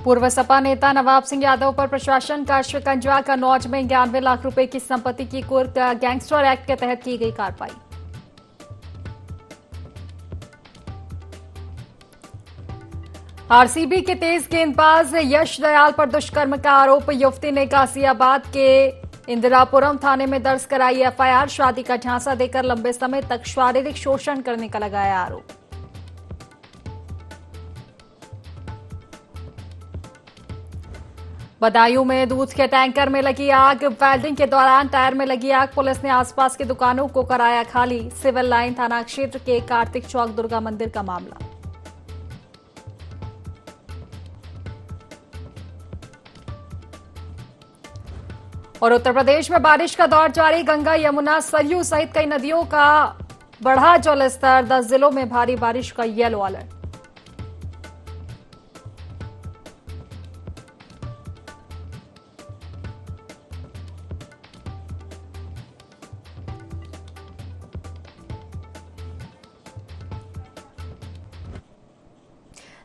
पूर्व सपा नेता नवाब सिंह यादव पर प्रशासन का शिकंजा, कन्नौज में 91 लाख रुपए की संपत्ति की कुर्क, गैंगस्टर एक्ट के तहत की गई कार्रवाई। आरसीबी के तेज गेंदबाज यश दयाल पर दुष्कर्म का आरोप, युवती ने गाजियाबाद के इंदिरापुरम थाने में दर्ज कराई एफआईआर। शादी का झांसा देकर लंबे समय तक शारीरिक शोषण करने का लगाया आरोप। बदायूं में दूध के टैंकर में लगी आग, वेल्डिंग के दौरान टायर में लगी आग, पुलिस ने आसपास की दुकानों को कराया खाली। सिविल लाइन थाना क्षेत्र के कार्तिक चौक दुर्गा मंदिर का मामला। और उत्तर प्रदेश में बारिश का दौर जारी, गंगा यमुना सरयू सहित कई नदियों का बढ़ा जलस्तर, 10 जिलों में भारी बारिश का येलो अलर्ट।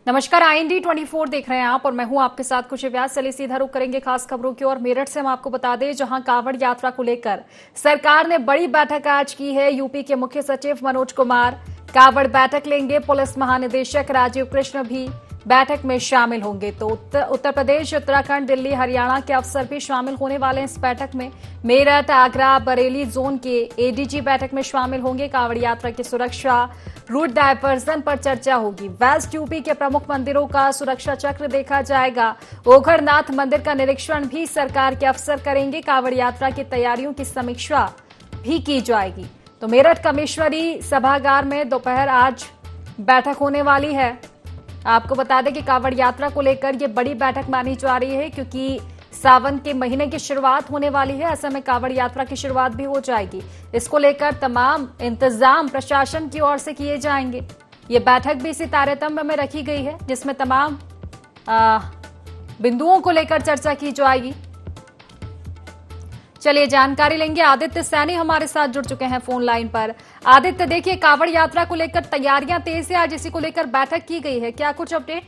नमस्कार, IND 24 देख रहे हैं आप और मैं हूं आपके साथ खुशी व्यास। चलिए सीधा रुख करेंगे खास खबरों की ओर। मेरठ से हम आपको बता दें, जहां कांवड़ यात्रा को लेकर सरकार ने बड़ी बैठक आज की है। यूपी के मुख्य सचिव मनोज कुमार कांवड़ बैठक लेंगे। पुलिस महानिदेशक राजीव कृष्ण भी बैठक में शामिल होंगे। तो उत्तर प्रदेश, उत्तराखंड, दिल्ली, हरियाणा के अफसर भी शामिल होने वाले हैं इस बैठक में। मेरठ, आगरा, बरेली जोन के ADG बैठक में शामिल होंगे। कांवड़ यात्रा की सुरक्षा, रूट डायवर्जन पर चर्चा होगी। वेस्ट यूपी के प्रमुख मंदिरों का सुरक्षा चक्र देखा जाएगा। ओघरनाथ मंदिर का निरीक्षण भी सरकार के अफसर करेंगे। कांवड़ यात्रा की तैयारियों की समीक्षा भी की जाएगी। तो मेरठ कमिश्नरी सभागार में दोपहर आज बैठक होने वाली है। आपको बता दें कि कांवड़ यात्रा को लेकर ये बड़ी बैठक मानी जा रही है, क्योंकि सावन के महीने की शुरुआत होने वाली है। ऐसे में कांवड़ यात्रा की शुरुआत भी हो जाएगी। इसको लेकर तमाम इंतजाम प्रशासन की ओर से किए जाएंगे। ये बैठक भी इसी तारतम्य में रखी गई है, जिसमें तमाम बिंदुओं को लेकर चर्चा की जाएगी। चलिए जानकारी लेंगे। आदित्य सैनी हमारे साथ जुड़ चुके हैं फोन लाइन पर। आदित्य, देखिए कांवड़ यात्रा को लेकर तैयारियां तेज है, आज इसी को लेकर बैठक की गई है, क्या कुछ अपडेट?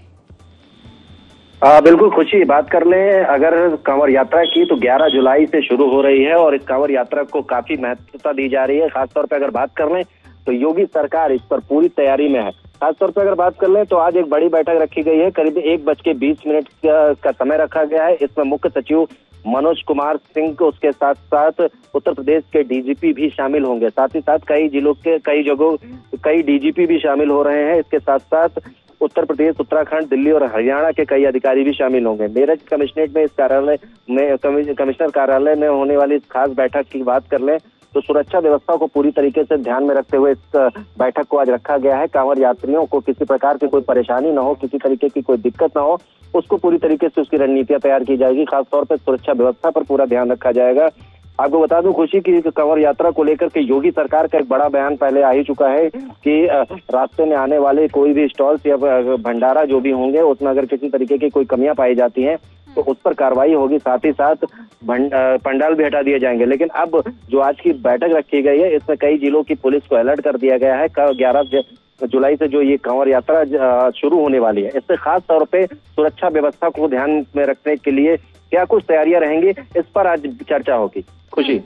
बिल्कुल खुशी, बात कर ले अगर कांवड़ यात्रा की तो 11 जुलाई से शुरू हो रही है और इस कांवड़ यात्रा को काफी महत्वता दी जा रही है। खासतौर पर अगर बात कर लें तो योगी सरकार इस पर पूरी तैयारी में है। खासतौर पर अगर बात कर लें तो आज एक बड़ी बैठक रखी गई है। करीब 1:20 का समय रखा गया है। इसमें मुख्य सचिव मनोज कुमार सिंह, उसके साथ साथ उत्तर प्रदेश के DGP भी शामिल होंगे। साथ ही साथ कई जिलों के कई जगहों कई DGP भी शामिल हो रहे हैं। इसके साथ साथ उत्तर प्रदेश, उत्तराखंड, दिल्ली और हरियाणा के कई अधिकारी भी शामिल होंगे। मेरठ कमिश्नरेट में इस कार्यालय में कमिश्नर कार्यालय में होने वाली इस खास बैठक की बात कर लें तो सुरक्षा व्यवस्था को पूरी तरीके से ध्यान में रखते हुए इस बैठक को आज रखा गया है। कांवड़ यात्रियों को किसी प्रकार की कोई परेशानी न हो, किसी तरीके की कोई दिक्कत न हो, उसको पूरी तरीके से उसकी रणनीतियां तैयार की जाएगी। खासतौर पर सुरक्षा व्यवस्था पर पूरा ध्यान रखा जाएगा। आपको बता दूं खुशी की कांवड़ यात्रा को लेकर के योगी सरकार का एक बड़ा बयान पहले आ ही चुका है कि रास्ते में आने वाले कोई भी स्टॉल्स या भंडारा जो भी होंगे उसमें अगर किसी तरीके की कोई कमियां पाई जाती हैं तो उस पर कार्रवाई होगी। साथ ही साथ पंडाल भी हटा दिए जाएंगे। लेकिन अब जो आज की बैठक रखी गई है इसमें कई जिलों की पुलिस को अलर्ट कर दिया गया है। 11 जुलाई से जो ये कांवड़ यात्रा शुरू होने वाली है, इससे खास तौर पे सुरक्षा व्यवस्था को ध्यान में रखने के लिए क्या कुछ तैयारियां रहेंगी, इस पर आज चर्चा होगी। खुशी,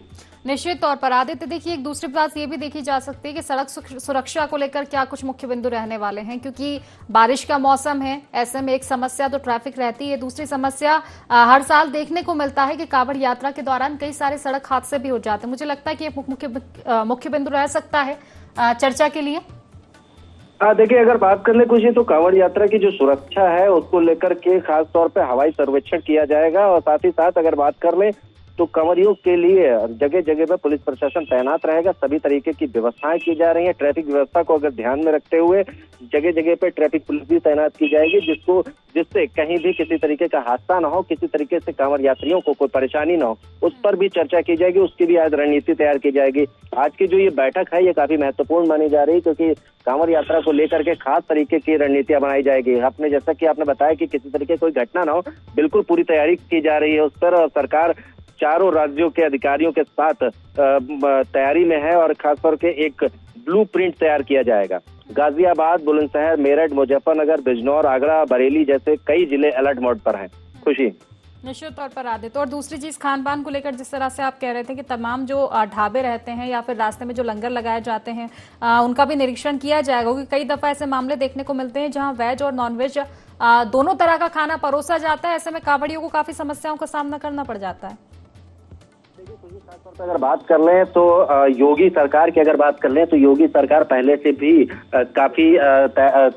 निश्चित तौर पर। आदित्य, देखिए एक दूसरी बात ये भी देखी जा सकती है कि सड़क सुरक्षा को लेकर क्या कुछ मुख्य बिंदु रहने वाले हैं, क्योंकि बारिश का मौसम है। ऐसे में एक समस्या तो ट्रैफिक रहती है, दूसरी समस्या हर साल देखने को मिलता है कि कांवड़ यात्रा के दौरान कई सारे सड़क हादसे भी हो जाते हैं। मुझे लगता है कि एक मुख्य बिंदु रह सकता है चर्चा के लिए। देखिए अगर बात कर ले कुछ तो कांवड़ यात्रा की जो सुरक्षा है उसको लेकर के खास तौर पे हवाई सर्वेक्षण किया जाएगा। और साथ ही साथ अगर बात कर ले तो कंवरियों के लिए जगह जगह पर पुलिस प्रशासन तैनात रहेगा। सभी तरीके की व्यवस्थाएं की जा रही हैं। ट्रैफिक व्यवस्था को अगर ध्यान में रखते हुए जगह जगह पे ट्रैफिक पुलिस भी तैनात की जाएगी, जिससे कहीं भी किसी तरीके का हादसा ना हो, किसी तरीके से कांवड़ यात्रियों को कोई परेशानी ना हो, उस पर भी चर्चा की जाएगी। उसकी भी आज रणनीति तैयार की जाएगी। आज की जो ये बैठक है ये काफी महत्वपूर्ण मानी जा रही है, क्योंकि कांवड़ यात्रा को लेकर के खास तरीके की रणनीतियां बनाई जाएगी। आपने जैसा कि आपने बताया कि किसी तरीके कोई घटना ना हो, बिल्कुल पूरी तैयारी की जा रही है उस पर। और सरकार चारों राज्यों के अधिकारियों के साथ तैयारी में है और खासतौर के एक ब्लूप्रिंट तैयार किया जाएगा। गाजियाबाद, बुलंदशहर, मेरठ, मुजफ्फरनगर, बिजनौर, आगरा, बरेली जैसे कई जिले अलर्ट मोड पर हैं। खुशी निश्चित तौर पर आदित्य। और दूसरी चीज, खान पान को लेकर जिस तरह से आप कह रहे थे कि तमाम जो ढाबे रहते हैं या फिर रास्ते में जो लंगर लगाए जाते हैं उनका भी निरीक्षण किया जाएगा, क्योंकि कई दफा ऐसे मामले देखने को मिलते हैं जहां वेज और नॉनवेज दोनों तरह का खाना परोसा जाता है। ऐसे में कांवड़ियों को काफी समस्याओं का सामना करना पड़ जाता है। खासतौर पर अगर बात कर लें तो योगी सरकार की अगर बात कर लें तो योगी सरकार पहले से भी काफी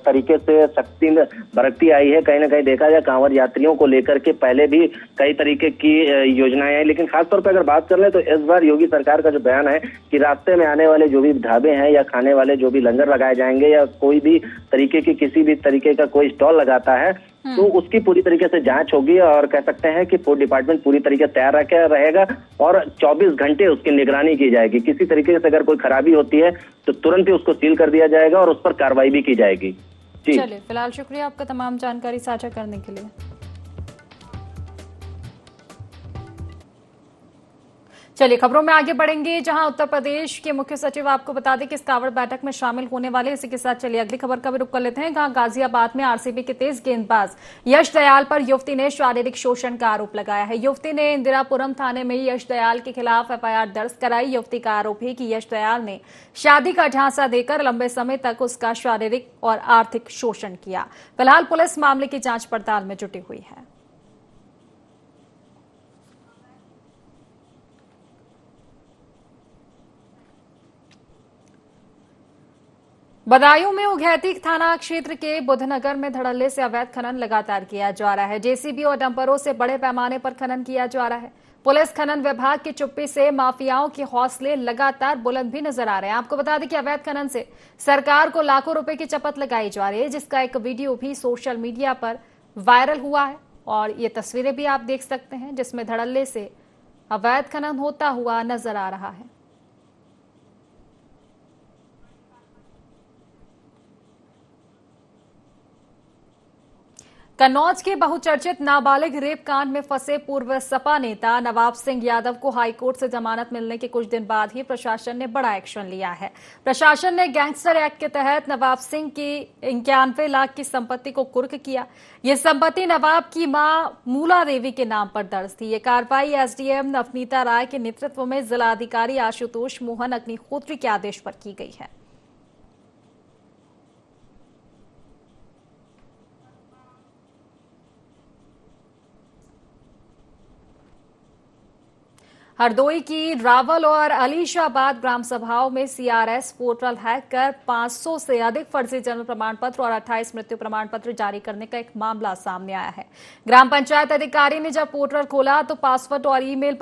तरीके से सख्ती बरतती आई है। कहीं ना कहीं देखा जाए कांवड़ यात्रियों को लेकर के पहले भी कई तरीके की योजनाएं हैं, लेकिन खासतौर पर अगर बात कर लें तो इस बार योगी सरकार का जो बयान है कि रास्ते में आने वाले जो भी ढाबे हैं या खाने वाले जो भी लंगर लगाए जाएंगे या कोई भी तरीके की किसी भी तरीके का कोई स्टॉल लगाता है तो उसकी पूरी तरीके से जांच होगी और कह सकते हैं कि फूड डिपार्टमेंट पूरी तरीके से तैयार रहेगा और 24 घंटे उसकी निगरानी की जाएगी। किसी तरीके से अगर कोई खराबी होती है तो तुरंत ही उसको सील कर दिया जाएगा और उस पर कार्रवाई भी की जाएगी। जी चलिए, फिलहाल शुक्रिया आपका तमाम जानकारी साझा करने के लिए। चलिए, खबरों में आगे बढ़ेंगे, जहां उत्तर प्रदेश के मुख्य सचिव आपको बता दें कि इस कांवड़ बैठक में शामिल होने वाले। इसी के साथ चलिए अगली खबर का भी रुख कर लेते हैं। जहां गाजियाबाद में आरसीबी के तेज गेंदबाज यश दयाल पर युवती ने शारीरिक शोषण का आरोप लगाया है। युवती ने इंदिरापुरम थाने में यश दयाल के खिलाफ एफआईआर दर्ज कराई। युवती का आरोप है कि यश दयाल ने शादी का झांसा देकर लंबे समय तक उसका शारीरिक और आर्थिक शोषण किया। फिलहाल पुलिस मामले की जांच पड़ताल में जुटी हुई है। बदायूं में उघैती थाना क्षेत्र के बुधनगर में धड़ल्ले से अवैध खनन लगातार किया जा रहा है। जेसीबी और डंपरों से बड़े पैमाने पर खनन किया जा रहा है। पुलिस खनन विभाग की चुप्पी से माफियाओं के हौसले लगातार बुलंद भी नजर आ रहे हैं। आपको बता दें कि अवैध खनन से सरकार को लाखों रुपए की चपत लगाई जा रही है, जिसका एक वीडियो भी सोशल मीडिया पर वायरल हुआ है और ये तस्वीरें भी आप देख सकते हैं, जिसमें धड़ल्ले से अवैध खनन होता हुआ नजर आ रहा है। कन्नौज के बहुचर्चित नाबालिग रेप कांड में फंसे पूर्व सपा नेता नवाब सिंह यादव को हाईकोर्ट से जमानत मिलने के कुछ दिन बाद ही प्रशासन ने बड़ा एक्शन लिया है। प्रशासन ने गैंगस्टर एक्ट के तहत नवाब सिंह की 91 लाख की संपत्ति को कुर्क किया। ये संपत्ति नवाब की मां मूला देवी के नाम पर दर्ज थी। ये कार्रवाई एसडीएम नवनीता राय के नेतृत्व में जिलाधिकारी आशुतोष मोहन अग्निहोत्री के आदेश पर की गई है। हरदोई की रावल और अलीशाबाद ग्राम सभाओं में सीआरएस पोर्टल हैक कर 500 से अधिक फर्जी जन्म प्रमाण पत्र और 28 मृत्यु प्रमाण पत्र जारी करने का एक मामला सामने आया है। ग्राम पंचायत अधिकारी ने जब पोर्टल खोला तो पासवर्ड और ईमेल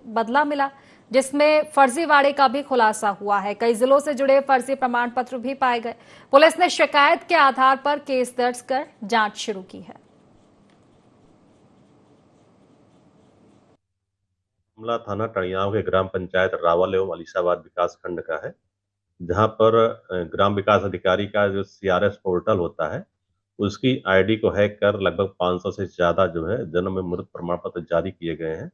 बदला मिला, जिसमें फर्जीवाड़े का भी खुलासा हुआ है। कई जिलों से जुड़े फर्जी प्रमाण पत्र भी पाए गए। पुलिस ने शिकायत के आधार पर केस दर्ज कर जांच शुरू की है। मामला थाना टणियाव के ग्राम पंचायत रावल एवं अलीशाबाद विकास खंड का है, जहां पर ग्राम विकास अधिकारी का जो सीआरएस पोर्टल होता है उसकी आईडी को हैक कर लगभग 500 से ज्यादा जो है जन्म में मृत प्रमाण पत्र जारी किए गए हैं।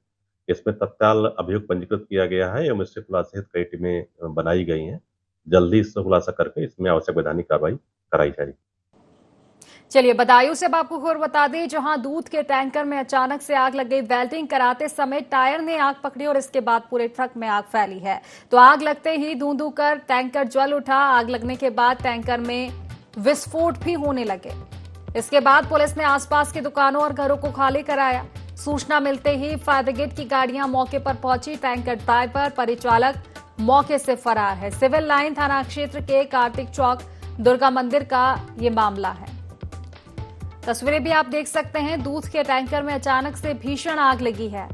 इसमें तत्काल अभियुक्त पंजीकृत किया गया है एवं इससे खुलासे हेतु कई टीमें बनाई गई हैं। जल्दी इससे खुलासा करके इसमें आवश्यक वैधानिक कार्रवाई कराई जाएगी। चलिए, बदायूं से आपको खबर बता दें, जहां दूध के टैंकर में अचानक से आग लग गई। वेल्डिंग कराते समय टायर ने आग पकड़ी और इसके बाद पूरे ट्रक में आग फैली है। तो आग लगते ही धू धू कर टैंकर जल उठा। आग लगने के बाद टैंकर में विस्फोट भी होने लगे। इसके बाद पुलिस ने आसपास की दुकानों और घरों को खाली कराया। सूचना मिलते ही फायर ब्रिगेड की गाड़ियां मौके पर पहुंची। टैंकर ड्राइवर परिचालक मौके से फरार है। सिविल लाइन थाना क्षेत्र के कार्तिक चौक दुर्गा मंदिर का ये मामला है। तस्वीरें भी आप देख सकते हैं। दूध के टैंकर में अचानक से भीषण आग लगी है।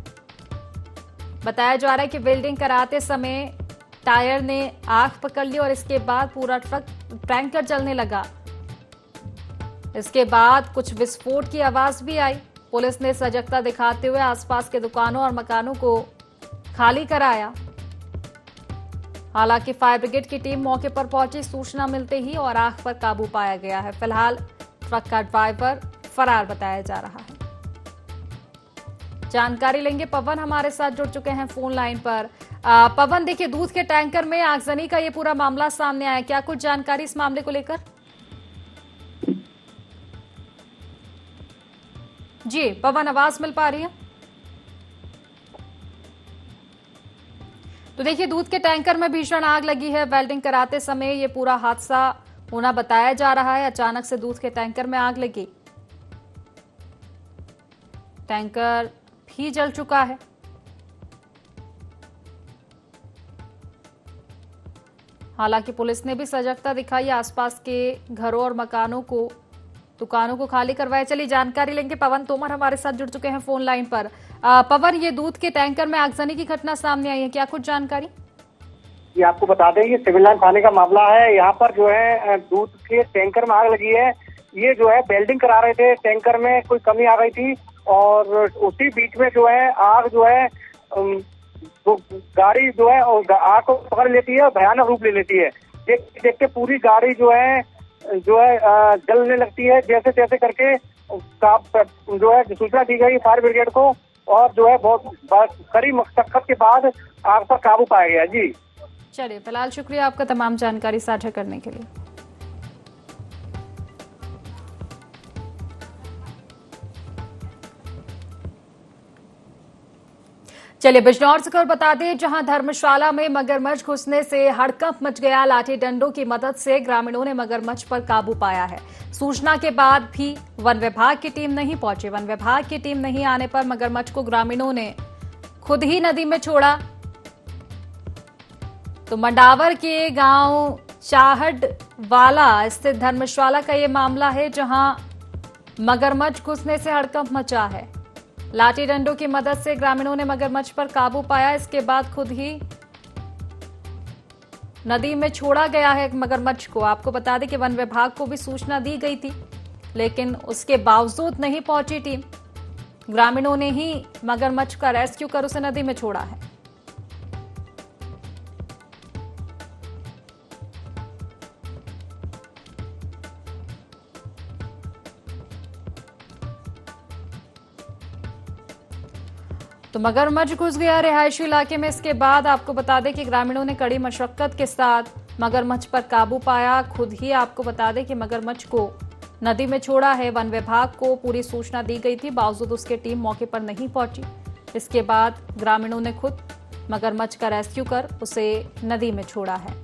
बताया जा रहा है कि वेल्डिंग कराते समय टायर ने आग पकड़ ली और इसके बाद पूरा टैंकर जलने लगा। इसके बाद कुछ विस्फोट की आवाज भी आई। पुलिस ने सजगता दिखाते हुए आसपास के दुकानों और मकानों को खाली कराया। हालांकि फायर ब्रिगेड की टीम मौके पर पहुंची। सूचना मिलते ही और आग पर काबू पाया गया है। फिलहाल ट्रक का ड्राइवर फरार बताया जा रहा है। जानकारी लेंगे। पवन हमारे साथ जुड़ चुके हैं फोन लाइन पर। पवन, देखिए, दूध के टैंकर में आगजनी का ये पूरा मामला सामने आया, क्या कुछ जानकारी इस मामले को लेकर? जी पवन, आवाज मिल पा रही है? तो देखिए, दूध के टैंकर में भीषण आग लगी है। वेल्डिंग कराते समय ये पूरा हादसा होना बताया जा रहा है। अचानक से दूध के टैंकर में आग लगी, टैंकर भी जल चुका है। हालांकि पुलिस ने भी सजगता दिखाई, आसपास के घरों और मकानों को, दुकानों को खाली करवाया। चलिए जानकारी लेंगे। पवन तोमर हमारे साथ जुड़ चुके हैं फोन लाइन पर। पवन, ये दूध के टैंकर में आगजनी की घटना सामने आई है, क्या कुछ जानकारी? ये आपको बता दें, ये सिविल लाइन थाने का मामला है। यहाँ पर जो है दूध के टैंकर में आग लगी है। ये जो है वेल्डिंग करा रहे थे, टैंकर में कोई कमी आ गई थी और उसी बीच में जो है आग जो है तो गाड़ी जो है आग को पकड़ लेती है और भयानक रूप ले लेती है। देख के पूरी गाड़ी जो है जलने लगती है। जैसे तैसे करके जो है सूचना दी गई फायर ब्रिगेड को और जो है बहुत कड़ी मशक्कत के बाद आग पर काबू पाया गया। जी चलिए, फिलहाल शुक्रिया आपका तमाम जानकारी साझा करने के लिए। चलिए बिजनौर से खबर बता दें, जहां धर्मशाला में मगरमच्छ घुसने से हड़कंप मच गया। लाठी डंडों की मदद से ग्रामीणों ने मगरमच्छ पर काबू पाया है। सूचना के बाद भी वन विभाग की टीम नहीं पहुंची। वन विभाग की टीम नहीं आने पर मगरमच्छ को ग्रामीणों ने खुद ही नदी में छोड़ा। तो मंडावर के गांव चाहड़वाला स्थित धर्मशाला का ये मामला है, जहां मगरमच्छ घुसने से हड़कंप मचा है। लाठी डंडों की मदद से ग्रामीणों ने मगरमच्छ पर काबू पाया। इसके बाद खुद ही नदी में छोड़ा गया है मगरमच्छ को। आपको बता दें कि वन विभाग को भी सूचना दी गई थी, लेकिन उसके बावजूद नहीं पहुंची टीम। ग्रामीणों ने ही मगरमच्छ का रेस्क्यू कर उसे नदी में छोड़ा है। तो मगरमच्छ घुस गया रिहायशी इलाके में। इसके बाद आपको बता दें कि ग्रामीणों ने कड़ी मशक्कत के साथ मगरमच्छ पर काबू पाया। खुद ही आपको बता दें कि मगरमच्छ को नदी में छोड़ा है। वन विभाग को पूरी सूचना दी गई थी, बावजूद उसके टीम मौके पर नहीं पहुंची। इसके बाद ग्रामीणों ने खुद मगरमच्छ का रेस्क्यू कर उसे नदी में छोड़ा है।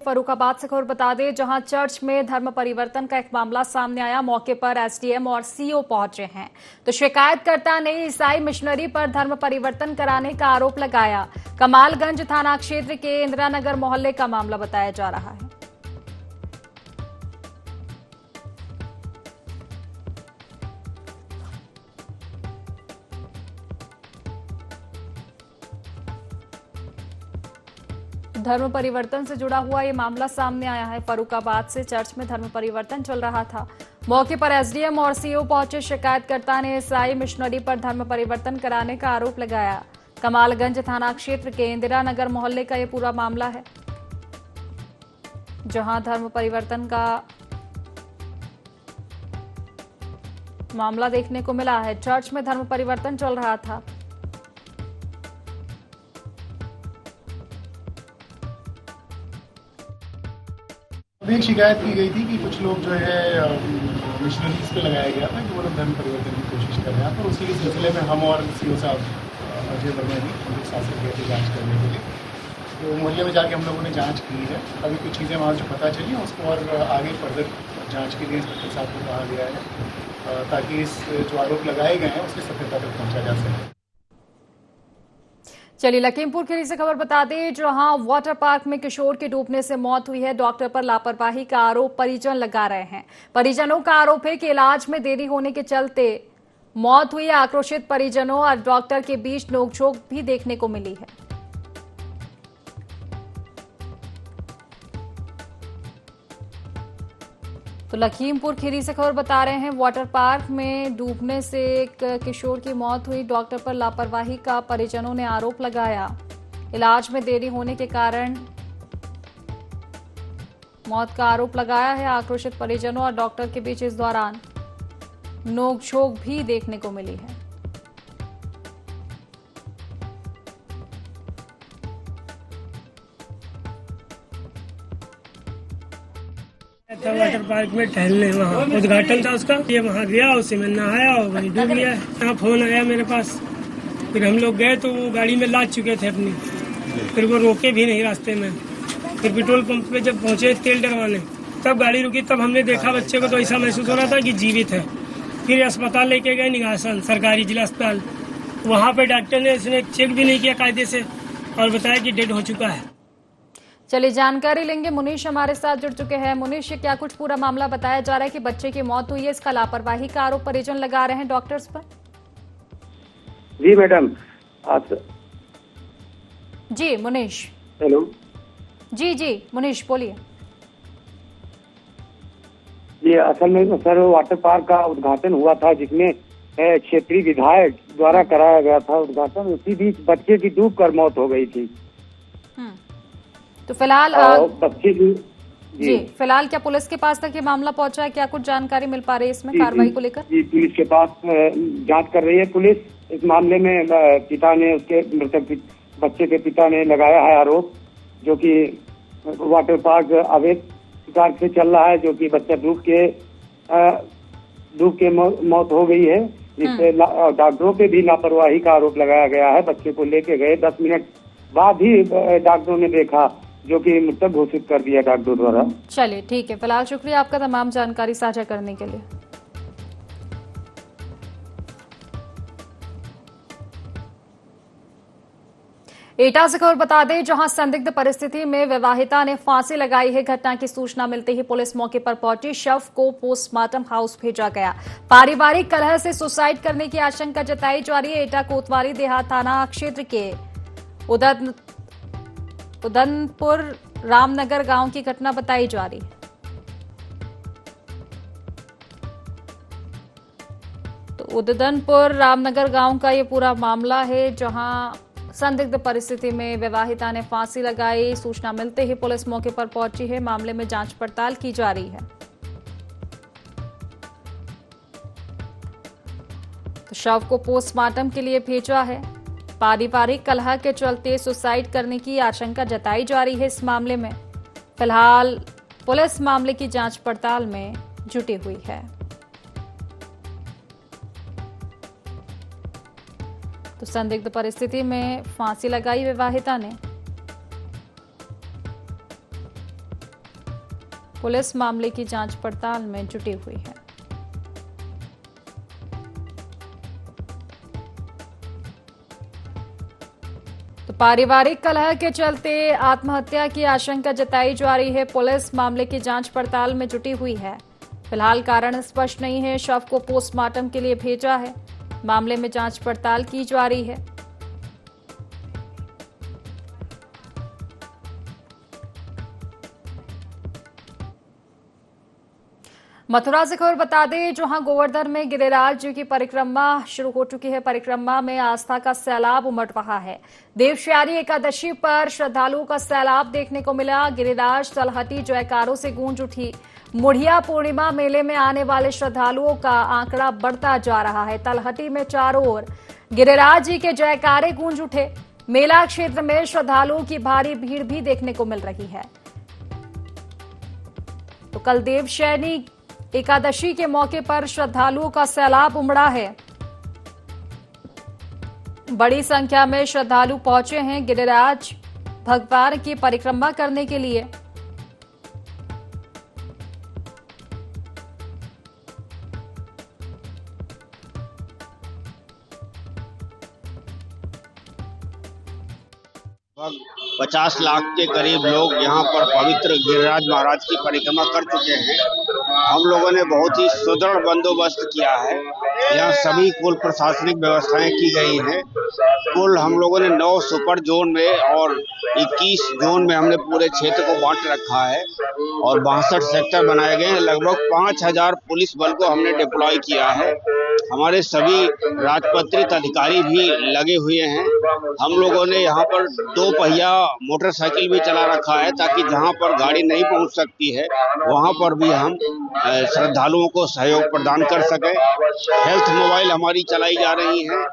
फर्रुखाबाद से खबर बता दें, जहां चर्च में धर्म परिवर्तन का एक मामला सामने आया। मौके पर एसडीएम और सीओ पहुंचे हैं। तो शिकायतकर्ता ने ईसाई मिशनरी पर धर्म परिवर्तन कराने का आरोप लगाया। कमालगंज थाना क्षेत्र के इंदिरा नगर मोहल्ले का मामला बताया जा रहा है। धर्म परिवर्तन से जुड़ा हुआ ये मामला सामने आया है। फर्रुखाबाद से चर्च में धर्म परिवर्तन चल रहा था। मौके पर एसडीएम और सीओ पहुंचे। शिकायतकर्ता ने ईसाई मिशनरी पर धर्म परिवर्तन कराने का आरोप लगाया। कमालगंज थाना क्षेत्र के इंदिरा नगर मोहल्ले का ये पूरा मामला है, जहां धर्म परिवर्तन का मामला देखने को मिला है। चर्च में धर्म परिवर्तन चल रहा था। एक शिकायत की गई थी कि कुछ लोग जो है मिशनरीज पे लगाया गया था कि वो लोग धर्म परिवर्तन की कोशिश कर रहे हैं। तो उसी के सिलसिले में हम और सीओ साहब अजय वर्मा जी हम लोग साथ गए थे जाँच करने के लिए। तो मोहल्ले में जाके हम लोगों ने जांच की है। अभी कुछ चीज़ें वहाँ जो पता चली उसको और आगे फर्दर जांच के लिए इंस्पेक्टर साहब को कहा गया है, ताकि इस जो आरोप लगाए गए हैं उसकी सत्यता तक पहुँचा जा सके। चलिए लखीमपुर खीरी से खबर बता दें, जहां वाटर पार्क में किशोर की डूबने से मौत हुई है। डॉक्टर पर लापरवाही का आरोप परिजन लगा रहे हैं। परिजनों का आरोप है कि इलाज में देरी होने के चलते मौत हुई। आक्रोशित परिजनों और डॉक्टर के बीच नोकझोंक भी देखने को मिली है। तो लखीमपुर खीरी से खबर बता रहे हैं, वाटर पार्क में डूबने से एक किशोर की मौत हुई। डॉक्टर पर लापरवाही का परिजनों ने आरोप लगाया। इलाज में देरी होने के कारण मौत का आरोप लगाया है। आक्रोशित परिजनों और डॉक्टर के बीच इस दौरान नोकझोंक भी देखने को मिली है। वाटर पार्क में टहलने, वहाँ उद्घाटन था उसका, ये वहाँ गया, उसी में नहाया और वहीं डूब गया। यहाँ फोन आया मेरे पास, फिर हम लोग गए तो वो गाड़ी में लाद चुके थे अपनी, फिर वो रोके भी नहीं रास्ते में। फिर पेट्रोल पंप पे जब पहुंचे तेल डलवाने, तब गाड़ी रुकी, तब हमने देखा बच्चे को, तो ऐसा महसूस हो रहा था कि जीवित है। फिर अस्पताल लेके गए, निगासन सरकारी जिला अस्पताल, वहाँ पे डॉक्टर ने इसने चेक भी नहीं किया कायदे से और बताया कि डेड हो चुका है। चलिए जानकारी लेंगे, मुनीश हमारे साथ जुड़ चुके हैं। मुनीश, क्या कुछ पूरा मामला बताया जा रहा है कि बच्चे की मौत हुई है, इसका लापरवाही का आरोप परिजन लगा रहे हैं डॉक्टर्स पर? जी मैडम, जी मुनीश। हेलो। जी मुनीश बोलिए। ये असल में सर वाटर पार्क का उद्घाटन हुआ था, जिसमें क्षेत्रीय विधायक द्वारा कराया गया था उद्घाटन। उसी बीच बच्चे की डूबकर मौत हो गई थी। तो फिलहाल बच्चे की जी फिलहाल क्या पुलिस के पास तक ये मामला पहुंचा है? क्या कुछ जानकारी मिल पा रही है इसमें कार्रवाई को लेकर? जी, पुलिस के पास जांच कर रही है पुलिस इस मामले में। पिता ने, उसके मृतक बच्चे के पिता ने लगाया है आरोप, जो कि वाटर पार्क अवैध प्रकार से चल रहा है, जो कि बच्चा डूब के मौत हो गई है। जिससे डॉक्टरों पे भी लापरवाही का आरोप लगाया गया है। बच्चे को लेके गए, 10 मिनट बाद ही डॉक्टरों ने देखा, जो कि मृतक घोषित कर दिया डॉक्टर द्वारा। चलिए ठीक है, फिलहाल शुक्रिया आपका तमाम जानकारी साझा करने के लिए। एटा से खबर बता दें, जहां संदिग्ध परिस्थिति में विवाहिता ने फांसी लगाई है। घटना की सूचना मिलते ही पुलिस मौके पर पहुंची, शव को पोस्टमार्टम हाउस भेजा गया। पारिवारिक कलह से सुसाइड करने की आशंका जताई जा रही है। एटा कोतवाली देहात थाना क्षेत्र के उदनपुर रामनगर गांव की घटना बताई जा रही है। तो उदनपुर रामनगर गांव का ये पूरा मामला है, जहां संदिग्ध परिस्थिति में विवाहिता ने फांसी लगाई। सूचना मिलते ही पुलिस मौके पर पहुंची है। मामले में जांच पड़ताल की जा रही है। तो शव को पोस्टमार्टम के लिए भेजा है। पारिवारिक कलह के चलते सुसाइड करने की आशंका जताई जा रही है। इस मामले में फिलहाल पुलिस मामले की जांच पड़ताल में जुटी हुई है। तो संदिग्ध परिस्थिति में फांसी लगाई विवाहिता ने। पुलिस मामले की जांच पड़ताल में जुटी हुई है। तो पारिवारिक कलह के चलते आत्महत्या की आशंका जताई जा रही है। पुलिस मामले की जांच पड़ताल में जुटी हुई है। फिलहाल कारण स्पष्ट नहीं है। शव को पोस्टमार्टम के लिए भेजा है। मामले में जांच पड़ताल की जा रही है। मथुरा से खबर बता दें, जहां गोवर्धन में गिरिराज जी की परिक्रमा शुरू हो चुकी है। परिक्रमा में आस्था का सैलाब उमड़ रहा है। देवश्यारी एकादशी पर श्रद्धालुओं का सैलाब देखने को मिला। गिरिराज तलहटी जयकारों से गूंज उठी। मुढ़िया पूर्णिमा मेले में आने वाले श्रद्धालुओं का आंकड़ा बढ़ता जा रहा है। तलहटी में चारों ओर गिरिराज जी के जयकारे गूंज उठे। मेला क्षेत्र में श्रद्धालुओं की भारी भीड़ भी देखने को मिल रही है। तो कल देवशयनी एकादशी के मौके पर श्रद्धालुओं का सैलाब उमड़ा है। बड़ी संख्या में श्रद्धालु पहुंचे हैं गिरिराज भगवान की परिक्रमा करने के लिए। लगभग 50 लाख के करीब लोग यहाँ पर पवित्र गिरिराज महाराज की परिक्रमा कर चुके हैं। हम लोगों ने बहुत ही सुदृढ़ बंदोबस्त किया है। यहाँ सभी कुल प्रशासनिक व्यवस्थाएं की गई हैं। कुल हम लोगों ने 9 सुपर जोन में और 21 जोन में हमने पूरे क्षेत्र को बांट रखा है और 62 सेक्टर बनाए गए हैं। लगभग 5000 पुलिस बल को हमने डिप्लॉय किया है हमारे सभी राजपत्रित अधिकारी भी लगे हुए हैं। हम लोगों ने यहाँ पर 2 पहिया मोटरसाइकिल भी चला रखा है ताकि जहाँ पर गाड़ी नहीं पहुँच सकती है वहाँ पर भी हम श्रद्धालुओं को सहयोग प्रदान कर सके। हेल्थ मोबाइल हमारी चलाई जा रही है।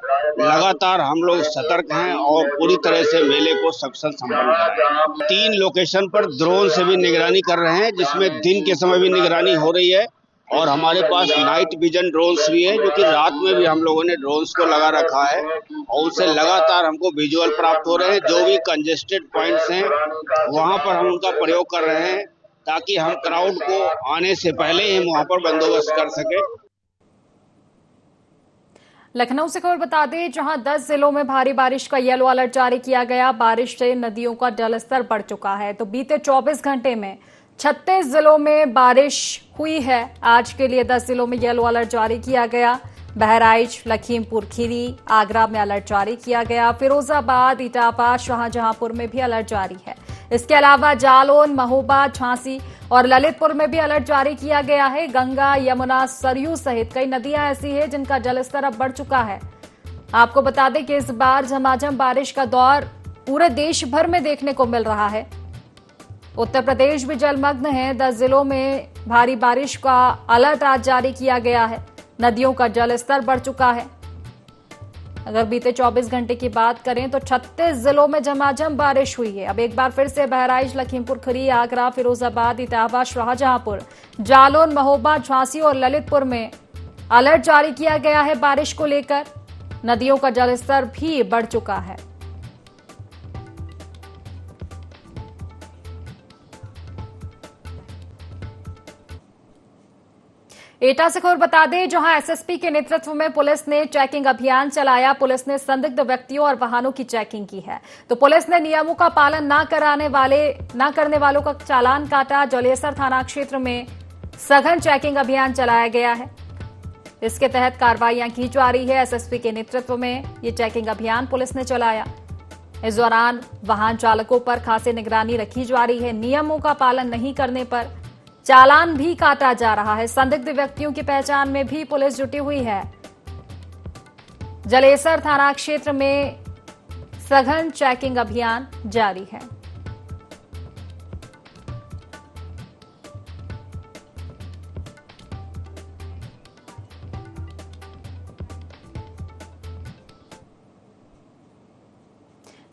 लगातार हम लोग सतर्क हैं और पूरी तरह से मेले को सफल संपन्न कर रहे हैं। 3 लोकेशन पर ड्रोन से भी निगरानी कर रहे हैं, जिसमें दिन के समय भी निगरानी हो रही है और हमारे पास नाइट विजन ड्रोन्स भी है, जो कि रात में भी हम लोगों ने ड्रोन्स को लगा रखा है और उससे लगातार हमको विजुअल प्राप्त हो रहे हैं। जो भी कंजेस्टेड पॉइंट्स हैं वहां पर हम उनका प्रयोग कर रहे हैं ताकि हम क्राउड को आने से पहले ही वहां पर बंदोबस्त कर सके। लखनऊ से खबर बता दें, जहां 10 जिलों में भारी बारिश का येलो अलर्ट जारी किया गया। बारिश से नदियों का जलस्तर बढ़ चुका है। तो बीते 24 घंटे में 36 जिलों में बारिश हुई है। आज के लिए 10 जिलों में येलो अलर्ट जारी किया गया। बहराइच, लखीमपुर खीरी, आगरा में अलर्ट जारी किया गया। फिरोजाबाद, इटावा, शाहजहांपुर में भी अलर्ट जारी है। इसके अलावा जालौन, महोबा, झांसी और ललितपुर में भी अलर्ट जारी किया गया है। गंगा, यमुना, सरयू सहित कई नदियां ऐसी हैं जिनका जलस्तर अब बढ़ चुका है। आपको बता दें कि इस बार झमाझम बारिश का दौर पूरे देश भर में देखने को मिल रहा है। उत्तर प्रदेश भी जलमग्न है। 10 जिलों में भारी बारिश का अलर्ट आज जारी किया गया है। नदियों का जलस्तर बढ़ चुका है। अगर बीते 24 घंटे की बात करें तो 36 जिलों में झमाझम बारिश हुई है। अब एक बार फिर से बहराइच, लखीमपुर खीरी, आगरा, फिरोजाबाद, इटावा, शाहजहांपुर, जालौन, महोबा, झांसी और ललितपुर में अलर्ट जारी किया गया है। बारिश को लेकर नदियों का जलस्तर भी बढ़ चुका है। एटा से खबर बता दें, जहां एसएसपी के नेतृत्व में पुलिस ने चेकिंग अभियान चलाया। पुलिस ने संदिग्ध व्यक्तियों और वाहनों की चेकिंग की है। तो पुलिस ने नियमों का पालन न करने वालों का चालान काटा। जलेसर थाना क्षेत्र में सघन चेकिंग अभियान चलाया गया है। इसके तहत कार्रवाइयां की जा रही है। एसएसपी के नेतृत्व में ये चेकिंग अभियान पुलिस ने चलाया। इस दौरान वाहन चालकों पर खासी निगरानी रखी जा रही है। नियमों का पालन नहीं करने पर चालान भी काटा जा रहा है। संदिग्ध व्यक्तियों की पहचान में भी पुलिस जुटी हुई है। जलेसर थाना क्षेत्र में सघन चेकिंग अभियान जारी है।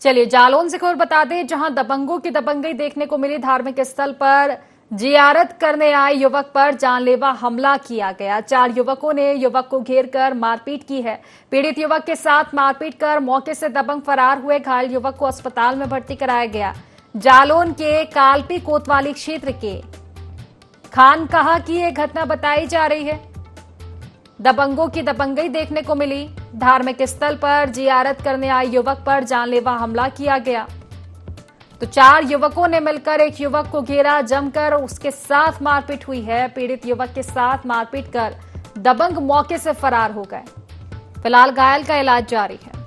चलिए जालौन से खबर बता दें, जहां दबंगों की दबंगई देखने को मिली। धार्मिक स्थल पर जियारत करने आए युवक पर जानलेवा हमला किया गया। 4 युवकों ने युवक को घेरकर मारपीट की है। पीड़ित युवक के साथ मारपीट कर मौके से दबंग फरार हुए। घायल युवक को अस्पताल में भर्ती कराया गया। जालौन के कालपी कोतवाली क्षेत्र के खानकाहा की यह घटना बताई जा रही है। दबंगों की दबंगई देखने को मिली। धार्मिक स्थल पर जियारत करने आए युवक पर जानलेवा हमला किया गया। तो 4 युवकों ने मिलकर एक युवक को घेरा, जमकर उसके साथ मारपीट हुई है। पीड़ित युवक के साथ मारपीट कर दबंग मौके से फरार हो गए। फिलहाल घायल का इलाज जारी है।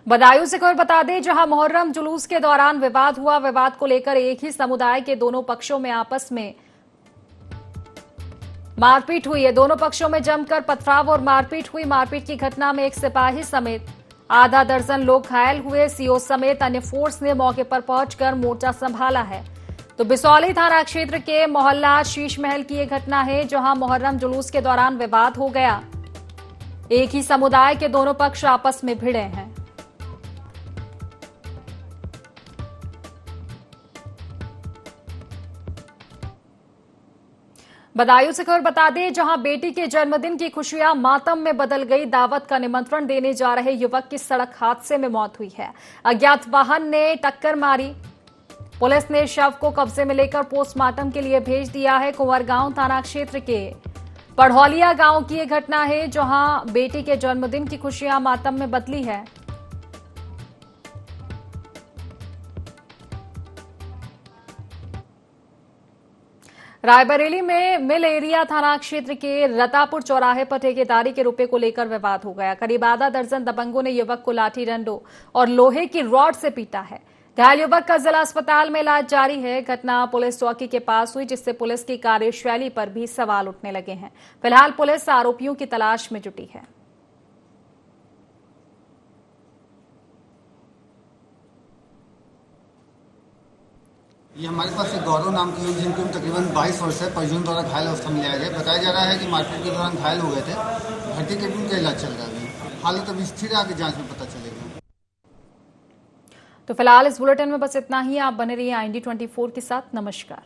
बदायूं से खबर बता दें, जहां मुहर्रम जुलूस के दौरान विवाद हुआ। विवाद को लेकर एक ही समुदाय के दोनों पक्षों में आपस में मारपीट हुई है। दोनों पक्षों में जमकर पथराव और मारपीट हुई। मारपीट की घटना में एक सिपाही समेत आधा दर्जन लोग घायल हुए। सीओ समेत अन्य फोर्स ने मौके पर पहुंचकर मोर्चा संभाला है। तो बिसौली थाना क्षेत्र के मोहल्ला शीश महल की यह घटना है, जहां मुहर्रम जुलूस के दौरान विवाद हो गया। एक ही समुदाय के दोनों पक्ष आपस में भिड़े हैं। बदायूं से खबर बता दें, जहां बेटी के जन्मदिन की खुशियां मातम में बदल गई। दावत का निमंत्रण देने जा रहे युवक की सड़क हादसे में मौत हुई है। अज्ञात वाहन ने टक्कर मारी। पुलिस ने शव को कब्जे में लेकर पोस्टमार्टम के लिए भेज दिया है। कुंवरगांव थाना क्षेत्र के पढ़ौलिया गांव की यह घटना है, जहां बेटी के जन्मदिन की खुशियां मातम में बदली है। रायबरेली में मिल एरिया थाना क्षेत्र के रतापुर चौराहे पर ठेकेदारी के रुपए को लेकर विवाद हो गया। करीब आधा दर्जन दबंगों ने युवक को लाठी डंडों और लोहे की रॉड से पीटा है। घायल युवक का जिला अस्पताल में इलाज जारी है। घटना पुलिस चौकी के पास हुई, जिससे पुलिस की कार्यशैली पर भी सवाल उठने लगे हैं। फिलहाल पुलिस आरोपियों की तलाश में जुटी है। ये हमारे पास एक गौरव नाम की युवक जिनकी उम्र तकरीबन 22 वर्ष है, परिजनों द्वारा घायल अवस्था में लिया गया। बताया जा रहा है कि मारपीट के दौरान घायल हो गए थे। भर्ती के उनका इलाज चल रहा है। हालत अभी स्थिर है, आगे जांच में पता चलेगा। तो फिलहाल इस बुलेटिन में बस इतना ही। आप बने रहिए IND24 के साथ। नमस्कार।